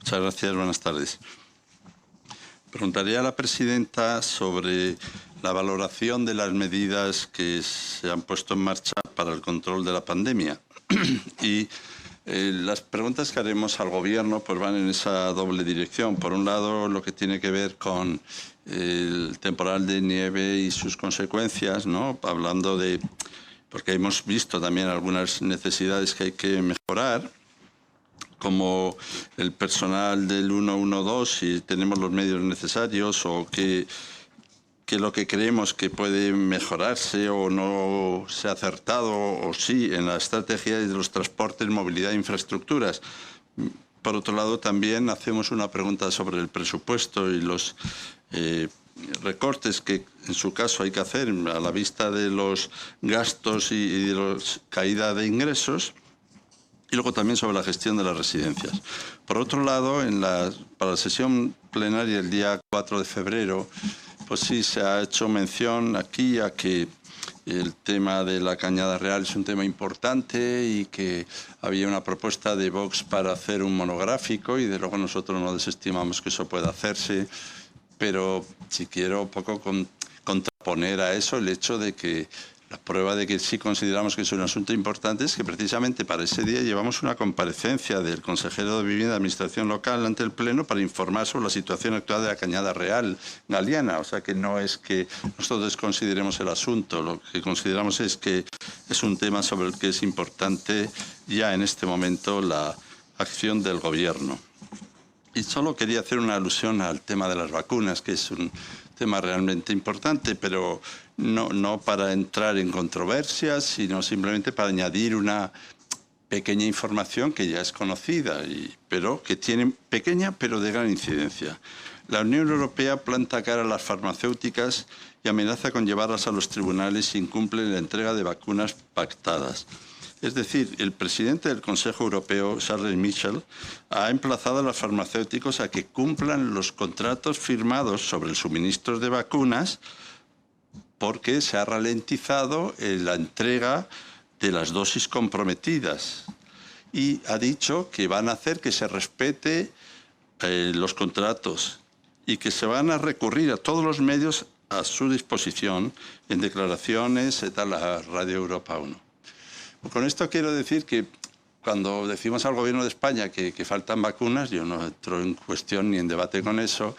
Muchas gracias, buenas tardes. Preguntaría a la presidenta sobre la valoración de las medidas que se han puesto en marcha para el control de la pandemia. Y las preguntas que haremos al Gobierno pues van en esa doble dirección. Por un lado, lo que tiene que ver con el temporal de nieve y sus consecuencias, ¿no? Hablando de... porque hemos visto también algunas necesidades que hay que mejorar, como el personal del 112, si tenemos los medios necesarios, o que lo que creemos que puede mejorarse o no se ha acertado, o sí, en la estrategia de los transportes, movilidad e infraestructuras. Por otro lado, también hacemos una pregunta sobre el presupuesto y los recortes que en su caso hay que hacer a la vista de los gastos y de la caída de ingresos. Y luego también sobre la gestión de las residencias. Por otro lado, para la sesión plenaria el día 4 de febrero, pues sí se ha hecho mención aquí a que el tema de la Cañada Real es un tema importante y que había una propuesta de Vox para hacer un monográfico, y de luego nosotros no desestimamos que eso pueda hacerse, pero si quiero un poco contraponer a eso el hecho de que la prueba de que sí consideramos que es un asunto importante es que precisamente para ese día llevamos una comparecencia del consejero de Vivienda y Administración Local ante el Pleno para informar sobre la situación actual de la Cañada Real Galiana. O sea que no es que nosotros desconsideremos el asunto, lo que consideramos es que es un tema sobre el que es importante ya en este momento la acción del Gobierno. Y solo quería hacer una alusión al tema de las vacunas, que es un tema realmente importante, pero no para entrar en controversias, sino simplemente para añadir una pequeña información que ya es conocida, pero que tiene pequeña pero de gran incidencia. La Unión Europea planta cara a las farmacéuticas y amenaza con llevarlas a los tribunales si incumplen la entrega de vacunas pactadas. Es decir, el presidente del Consejo Europeo, Charles Michel, ha emplazado a los farmacéuticos a que cumplan los contratos firmados sobre el suministro de vacunas, porque se ha ralentizado la entrega de las dosis comprometidas. Y ha dicho que van a hacer que se respete los contratos y que se van a recurrir a todos los medios a su disposición en declaraciones a la Radio Europa 1. Con esto quiero decir que cuando decimos al Gobierno de España que faltan vacunas, yo no entro en cuestión ni en debate con eso,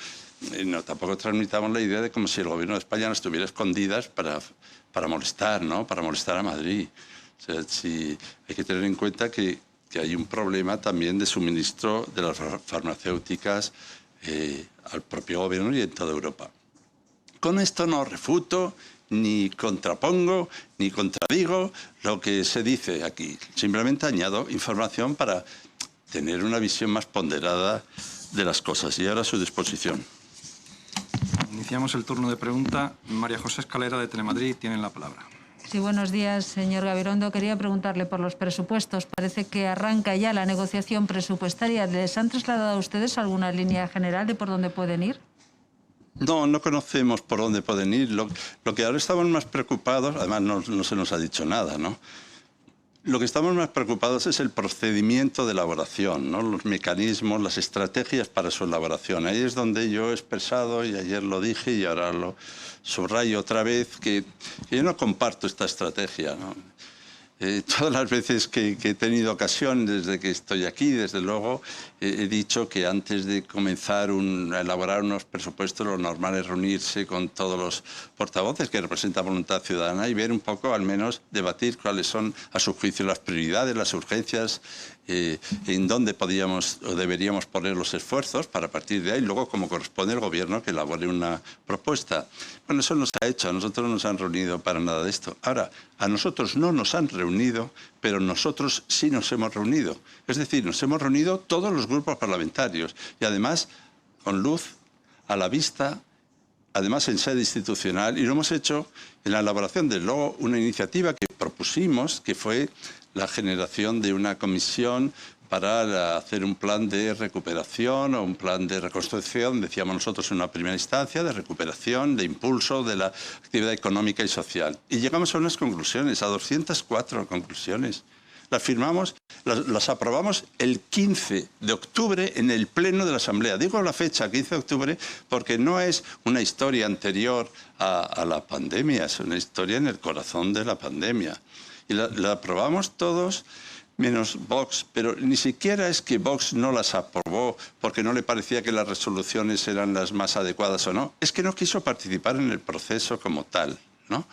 tampoco transmitamos la idea de como si el Gobierno de España no estuviera escondidas para molestar, ¿no? Para molestar a Madrid. O sea, sí, hay que tener en cuenta que hay un problema también de suministro de las farmacéuticas al propio Gobierno y en toda Europa. Con esto no refuto, ni contrapongo, ni contradigo lo que se dice aquí. Simplemente añado información para tener una visión más ponderada de las cosas. Y ahora a su disposición. Iniciamos el turno de pregunta. María José Escalera, de Telemadrid, tienen la palabra. Sí, buenos días, señor Gabirondo. Quería preguntarle por los presupuestos. Parece que arranca ya la negociación presupuestaria. ¿Les han trasladado a ustedes alguna línea general de por dónde pueden ir? No conocemos por dónde pueden ir. Lo que ahora estamos más preocupados, además no se nos ha dicho nada, ¿no? Lo que estamos más preocupados es el procedimiento de elaboración, ¿no? Los mecanismos, las estrategias para su elaboración. Ahí es donde yo he expresado, y ayer lo dije y ahora lo subrayo otra vez, que yo no comparto esta estrategia, ¿no? Todas las veces que he tenido ocasión, desde que estoy aquí, desde luego, he dicho que antes de comenzar a elaborar unos presupuestos, lo normal es reunirse con todos los portavoces que representan voluntad ciudadana y ver un poco, al menos, debatir cuáles son, a su juicio, las prioridades, las urgencias, en dónde podíamos o deberíamos poner los esfuerzos para, a partir de ahí, luego, como corresponde al Gobierno, que elabore una propuesta. Bueno, eso no se ha hecho, a nosotros no nos han reunido para nada de esto. Ahora, a nosotros no nos han reunido, pero nosotros sí nos hemos reunido. Es decir, nos hemos reunido todos los grupos parlamentarios y además con luz a la vista, además en sede institucional, y lo hemos hecho en la elaboración de luego una iniciativa que propusimos, que fue la generación de una comisión para hacer un plan de recuperación o un plan de reconstrucción, decíamos nosotros en una primera instancia, de recuperación, de impulso de la actividad económica y social. Y llegamos a unas conclusiones, a 204 conclusiones. las firmamos, las aprobamos el 15 de octubre en el Pleno de la Asamblea. Digo la fecha, 15 de octubre, porque no es una historia anterior a la pandemia, es una historia en el corazón de la pandemia. Y la aprobamos todos, menos Vox, pero ni siquiera es que Vox no las aprobó porque no le parecía que las resoluciones eran las más adecuadas o no, es que no quiso participar en el proceso como tal, ¿no?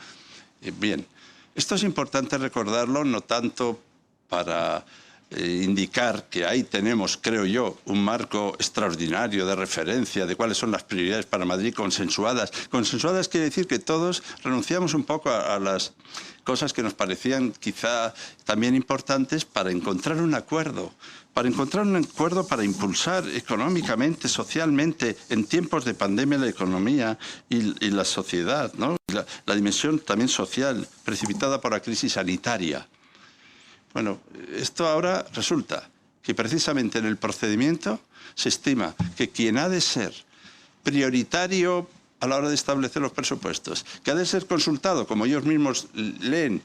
Bien, esto es importante recordarlo, no tanto para indicar que ahí tenemos, creo yo, un marco extraordinario de referencia de cuáles son las prioridades para Madrid consensuadas. Consensuadas quiere decir que todos renunciamos un poco a las cosas que nos parecían quizá también importantes para encontrar un acuerdo. Para impulsar económicamente, socialmente, en tiempos de pandemia la economía y la sociedad, ¿no? La dimensión también social, precipitada por la crisis sanitaria. Bueno, esto ahora resulta que precisamente en el procedimiento se estima que quien ha de ser prioritario a la hora de establecer los presupuestos, que ha de ser consultado, como ellos mismos leen,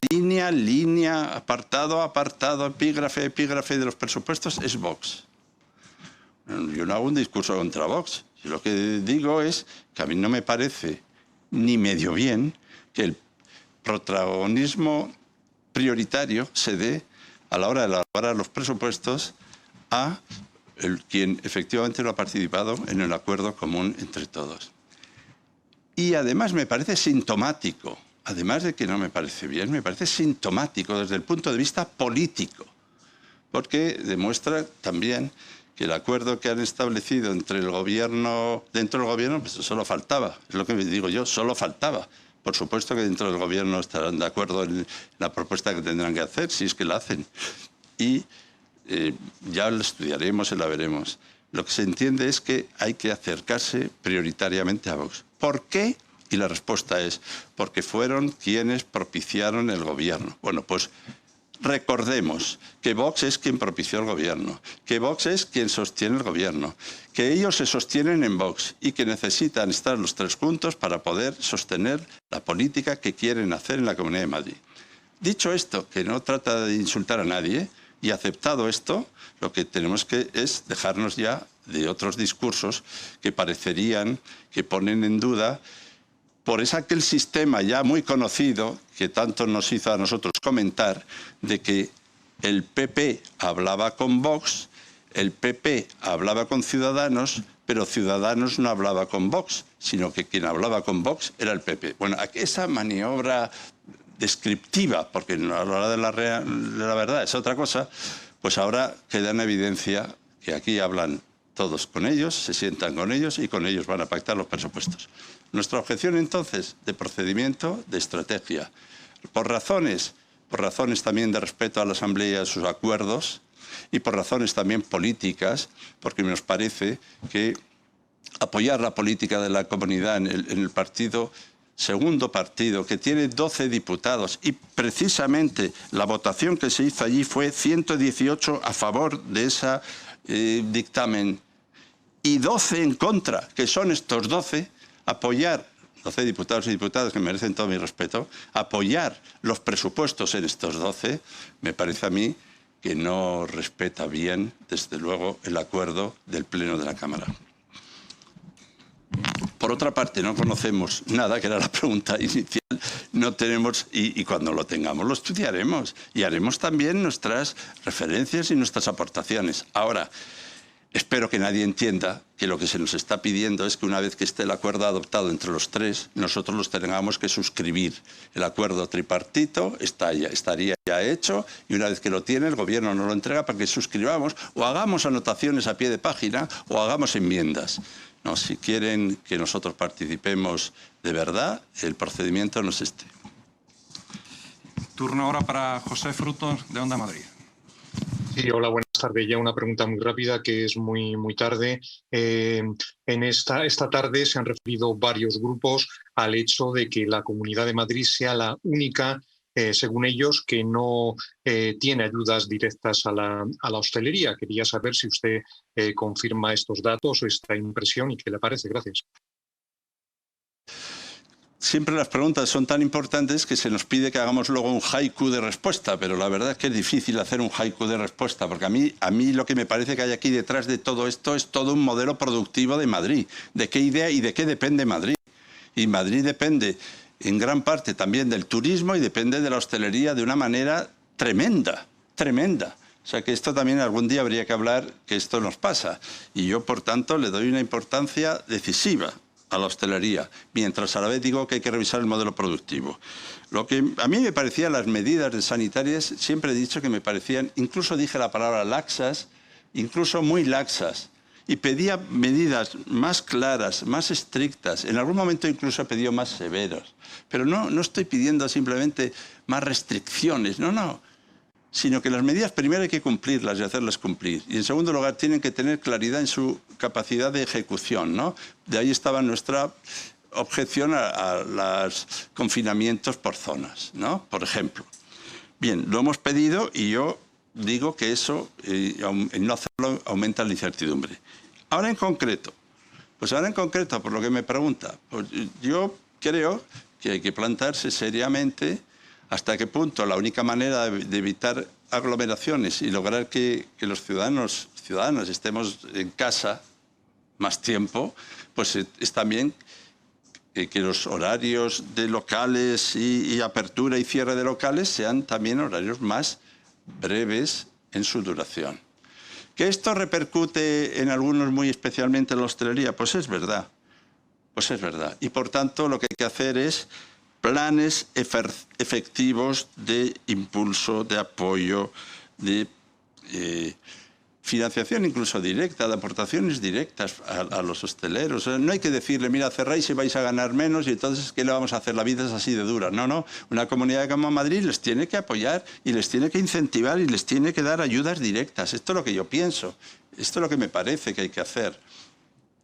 línea, línea, apartado, apartado, epígrafe, epígrafe de los presupuestos, es Vox. Yo no hago un discurso contra Vox. Yo lo que digo es que a mí no me parece ni medio bien que el protagonismo prioritario se dé a la hora de elaborar los presupuestos a quien efectivamente no ha participado en el acuerdo común entre todos. Y además me parece sintomático, además de que no me parece bien, me parece sintomático desde el punto de vista político, porque demuestra también que el acuerdo que han establecido entre el gobierno, dentro del gobierno, pues solo faltaba, es lo que digo yo, solo faltaba. Por supuesto que dentro del gobierno estarán de acuerdo en la propuesta que tendrán que hacer, si es que la hacen. Y ya la estudiaremos y la veremos. Lo que se entiende es que hay que acercarse prioritariamente a Vox. ¿Por qué? Y la respuesta es porque fueron quienes propiciaron el gobierno. Bueno, pues recordemos que Vox es quien propició el gobierno, que Vox es quien sostiene el gobierno, que ellos se sostienen en Vox y que necesitan estar los tres juntos para poder sostener la política que quieren hacer en la Comunidad de Madrid. Dicho esto, que no trata de insultar a nadie, y aceptado esto, lo que tenemos que es dejarnos ya de otros discursos que parecerían que ponen en duda por aquel sistema ya muy conocido que tanto nos hizo a nosotros comentar de que el PP hablaba con Vox, el PP hablaba con Ciudadanos, pero Ciudadanos no hablaba con Vox, sino que quien hablaba con Vox era el PP. Bueno, esa maniobra descriptiva, porque a la hora de la verdad es otra cosa, pues ahora queda en evidencia que aquí hablan todos con ellos, se sientan con ellos y con ellos van a pactar los presupuestos. Nuestra objeción entonces de procedimiento, de estrategia, por razones también de respeto a la Asamblea y a sus acuerdos y por razones también políticas, porque nos parece que apoyar la política de la comunidad en el partido, segundo partido, que tiene 12 diputados y precisamente la votación que se hizo allí fue 118 a favor de ese dictamen y 12 en contra, que son estos 12, apoyar, 12 diputados y diputadas que merecen todo mi respeto, apoyar los presupuestos en estos 12, me parece a mí que no respeta bien, desde luego, el acuerdo del Pleno de la Cámara. Por otra parte, no conocemos nada, que era la pregunta inicial, no tenemos, y cuando lo tengamos lo estudiaremos y haremos también nuestras referencias y nuestras aportaciones. Ahora, espero que nadie entienda que lo que se nos está pidiendo es que una vez que esté el acuerdo adoptado entre los tres, nosotros los tengamos que suscribir. El acuerdo tripartito estaría ya hecho y una vez que lo tiene el gobierno nos lo entrega para que suscribamos o hagamos anotaciones a pie de página o hagamos enmiendas. No, si quieren que nosotros participemos de verdad, el procedimiento no es este. Turno ahora para José Frutos, de Onda Madrid. Sí, hola, buenas tardes. Ya una pregunta muy rápida, que es muy tarde. En esta tarde se han referido varios grupos al hecho de que la Comunidad de Madrid sea la única, según ellos, que no tiene ayudas directas a la hostelería. Quería saber si usted confirma estos datos o esta impresión y qué le parece. Gracias. siempre las preguntas son tan importantes que se nos pide que hagamos luego un haiku de respuesta, pero la verdad es que es difícil hacer un haiku de respuesta, porque a mí lo que me parece que hay aquí detrás de todo esto es todo un modelo productivo de Madrid. ¿De qué idea y de qué depende Madrid? Y Madrid depende en gran parte también del turismo y depende de la hostelería de una manera tremenda, tremenda. O sea que esto también algún día habría que hablar que esto nos pasa. Y yo, por tanto, le doy una importancia decisiva a la hostelería, mientras a la vez digo que hay que revisar el modelo productivo. Lo que a mí me parecían las medidas sanitarias, siempre he dicho que me parecían, incluso dije la palabra laxas, incluso muy laxas, y pedía medidas más claras, más estrictas, en algún momento incluso he pedido más severas, pero no estoy pidiendo simplemente más restricciones, no, sino que las medidas primero hay que cumplirlas y hacerlas cumplir. Y en segundo lugar tienen que tener claridad en su capacidad de ejecución, ¿no? De ahí estaba nuestra objeción a los confinamientos por zonas, ¿no? Por ejemplo. Bien, lo hemos pedido y yo digo que eso, en no hacerlo, aumenta la incertidumbre. Ahora en concreto, por lo que me pregunta, pues yo creo que hay que plantearse seriamente hasta qué punto la única manera de evitar aglomeraciones y lograr que los ciudadanas estemos en casa más tiempo, pues es también que los horarios de locales y apertura y cierre de locales sean también horarios más breves en su duración. ¿Que esto repercute en algunos muy especialmente en la hostelería? Pues es verdad. Y por tanto lo que hay que hacer es planes efectivos de impulso, de apoyo, de financiación incluso directa, de aportaciones directas a los hosteleros. No hay que decirle, mira, cerráis y vais a ganar menos y entonces, ¿qué le vamos a hacer? La vida es así de dura. No. Una comunidad como Madrid les tiene que apoyar y les tiene que incentivar y les tiene que dar ayudas directas. Esto es lo que yo pienso. Esto es lo que me parece que hay que hacer.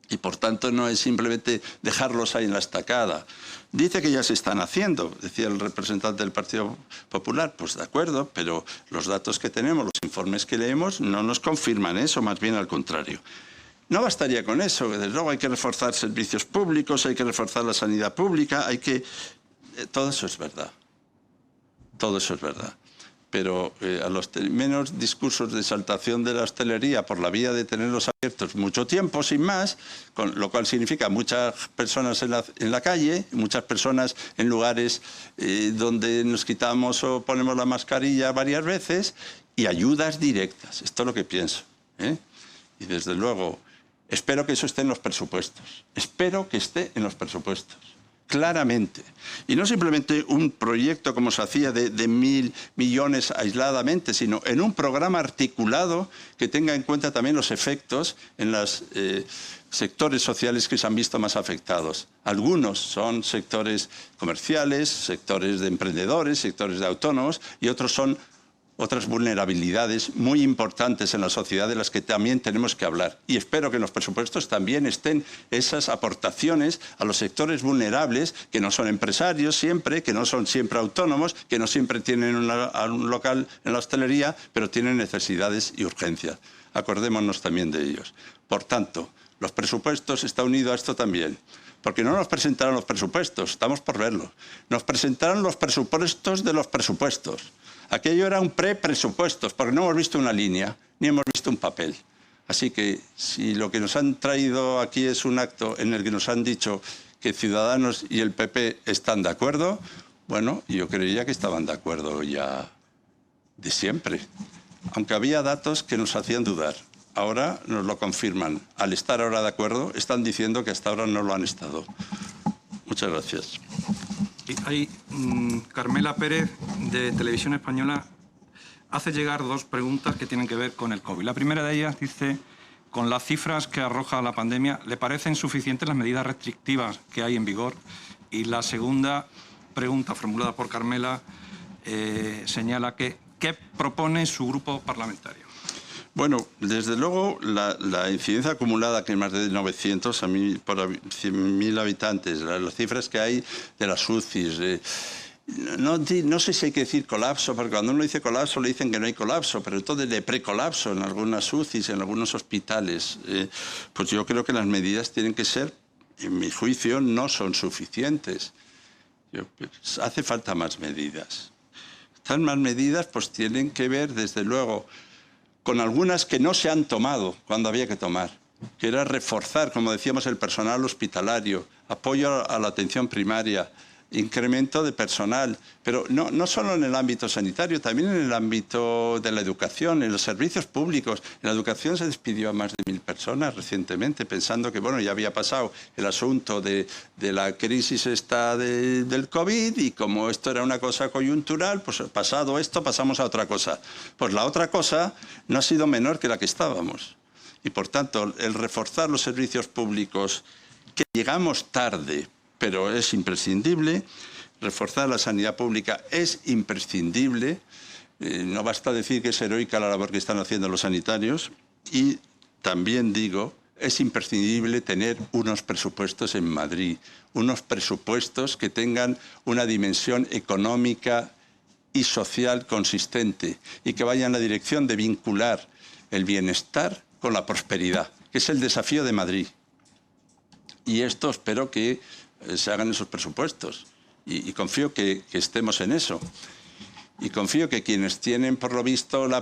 Y por tanto no es simplemente dejarlos ahí en la estacada. Dice que ya se están haciendo, decía el representante del Partido Popular. Pues de acuerdo, pero los datos que tenemos, los informes que leemos, no nos confirman eso, más bien al contrario. No bastaría con eso, desde luego hay que reforzar servicios públicos, hay que reforzar la sanidad pública, todo eso es verdad. Todo eso es verdad. Pero a los menos discursos de exaltación de la hostelería por la vía de tenerlos abiertos mucho tiempo, sin más, lo cual significa muchas personas en la calle, muchas personas en lugares donde nos quitamos o ponemos la mascarilla varias veces, y ayudas directas. Esto es lo que pienso. Y desde luego, espero que eso esté en los presupuestos. Espero que esté en los presupuestos. Claramente. Y no simplemente un proyecto como se hacía de 1.000 millones aisladamente, sino en un programa articulado que tenga en cuenta también los efectos en los sectores sociales que se han visto más afectados. Algunos son sectores comerciales, sectores de emprendedores, sectores de autónomos, y otros son otras vulnerabilidades muy importantes en la sociedad de las que también tenemos que hablar. Y espero que en los presupuestos también estén esas aportaciones a los sectores vulnerables, que no son empresarios siempre, que no son siempre autónomos, que no siempre tienen un local en la hostelería, pero tienen necesidades y urgencias. Acordémonos también de ellos. Por tanto, los presupuestos están unidos a esto también. Porque no nos presentaron los presupuestos, estamos por verlo. Nos presentaron los presupuestos de los presupuestos. Aquello era un presupuestos, porque no hemos visto una línea, ni hemos visto un papel. Así que si lo que nos han traído aquí es un acto en el que nos han dicho que Ciudadanos y el PP están de acuerdo, bueno, yo creía que estaban de acuerdo ya de siempre. Aunque había datos que nos hacían dudar. Ahora nos lo confirman. Al estar ahora de acuerdo, están diciendo que hasta ahora no lo han estado. Muchas gracias. Hay Carmela Pérez, de Televisión Española, hace llegar dos preguntas que tienen que ver con el COVID. La primera de ellas dice, con las cifras que arroja la pandemia, ¿le parecen suficientes las medidas restrictivas que hay en vigor? Y la segunda pregunta, formulada por Carmela, señala que ¿qué propone su grupo parlamentario? Bueno, desde luego la incidencia acumulada, que es más de 900 por 100.000 habitantes, las cifras que hay de las UCIs, no sé si hay que decir colapso, porque cuando uno dice colapso le dicen que no hay colapso, pero entonces de precolapso en algunas UCIs, en algunos hospitales, pues yo creo que las medidas tienen que ser, en mi juicio, no son suficientes. Hace falta más medidas. Estas más medidas pues tienen que ver, desde luego, con algunas que no se han tomado cuando había que tomar, que era reforzar, como decíamos, el personal hospitalario, apoyo a la atención primaria, incremento de personal, pero no solo en el ámbito sanitario, también en el ámbito de la educación, en los servicios públicos. En la educación se despidió a más de 1000 personas recientemente, pensando que bueno, ya había pasado el asunto de la crisis del COVID, y como esto era una cosa coyuntural, pues pasado esto pasamos a otra cosa. Pues la otra cosa no ha sido menor que la que estábamos. Y por tanto, el reforzar los servicios públicos, que llegamos tarde, pero es imprescindible. Reforzar la sanidad pública es imprescindible. No basta decir que es heroica la labor que están haciendo los sanitarios. Y también digo, es imprescindible tener unos presupuestos en Madrid, unos presupuestos que tengan una dimensión económica y social consistente y que vayan en la dirección de vincular el bienestar con la prosperidad, que es el desafío de Madrid. Y esto espero que se hagan esos presupuestos, y confío que estemos en eso, y confío que quienes tienen por lo visto el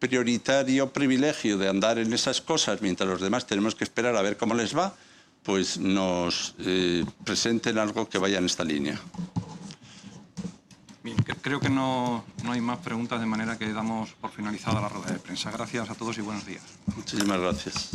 prioritario privilegio de andar en esas cosas mientras los demás tenemos que esperar a ver cómo les va, pues nos presenten algo que vaya en esta línea. Bien, creo que no hay más preguntas, de manera que damos por finalizada la rueda de prensa. Gracias a todos y buenos días. Muchísimas gracias.